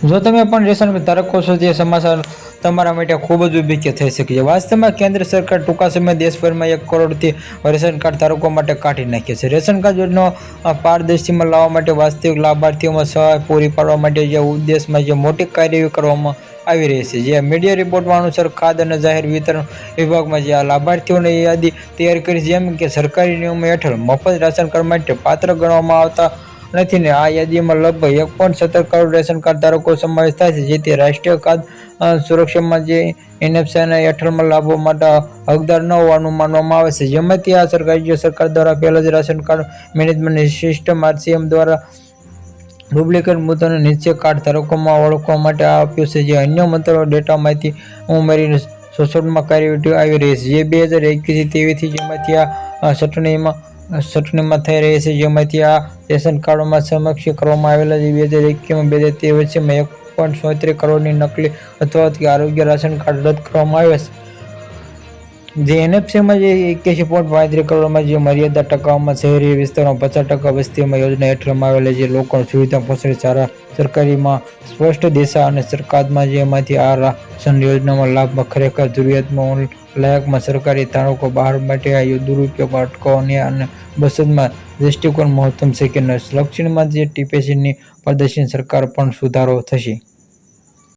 જો તમે પણ રેશન ધારકો છો તે સમાચાર તમારા માટે ખૂબ જ ઉપયોગી થઈ શકે છે. વાસ્તવમાં કેન્દ્ર સરકાર ટૂંકા સમયમાં દેશભરમાં 1 કરોડથી રેશન કાર્ડ ધારકો માટે કાઢી નાખી છે. રેશન કાર્ડ યોજના પારદર્શિતામાં લાવવા માટે વાસ્તવિક લાભાર્થીઓમાં સહાય પૂરી પાડવા માટે જે ઉદ્દેશમાં જે મોટી કાર્યવાહી કરવામાં આવી રહી છે. જે મીડિયા રિપોર્ટમાં અનુસાર ખાદ્ય અને જાહેર વિતરણ વિભાગમાં જે આ લાભાર્થીઓની યાદી તૈયાર કરી છે. જેમ કે સરકારી નિયમો હેઠળ મફત રાશન કાર્ડ માટે પાત્ર ગણવામાં આવતા નથી ને આ યાદીમાં લગભગ 1.17 કરોડ રેશન કાર્ડ ધારકો સમાવેશ થાય છે. જેથી રાષ્ટ્રીય ખાદ્ય સુરક્ષામાં જે એનએફસીના હેઠળમાં લાભો માટે હકદાર ન હોવાનું માનવામાં આવે છે. જેમાંથી આ રાજ્ય સરકાર દ્વારા પહેલા જ ration card management system RCM દ્વારા ડુપ્લિકેટ મુદ્દાને નીચે કાર્ડ ધારકોમાં ઓળખવા માટે આપ્યું છે. જે અન્ય મંત્રાલયો ડેટા માહિતી ઉમેરીને શોષણમાં કાર્યવાહી આવી રહી છે. જે 2021-23 જેમાંથી આ ચટણીમાં થઈ રહી છે. જેમાંથી આ રેશન કાર્ડોમાં સમીક્ષા કરવામાં આવેલા 2021-2023 વચ્ચેમાં 1.73 કરોડની નકલી અથવા આરોગ્ય રાશન કાર્ડ રદ કરવામાં આવ્યા છે. જે એનએફસીમાં જે 81.35 કરોડમાં જે મર્યાદા ટકાવારીમાં શહેરી વિસ્તારોમાં 50% વસ્તીમાં યોજના હેઠળમાં આવેલા જે લોકોને સુવિધા પહોંચાડે સરકારીમાં સ્પષ્ટ દિશા અને સરકારમાં જેમાંથી આ રાશન યોજનામાં લાભમાં ખરેખર જરૂરિયાતમાં લાયકમાં સરકારી ધારકો બહાર માટે આ દુરુપયોગ અટકાવવાની અને બચતમાં દૃષ્ટિકોણ મહત્તમ છે કે લક્ષણમાં જે ટીપીસીની પારદર્શિતા સરકાર પણ સુધારો થશે.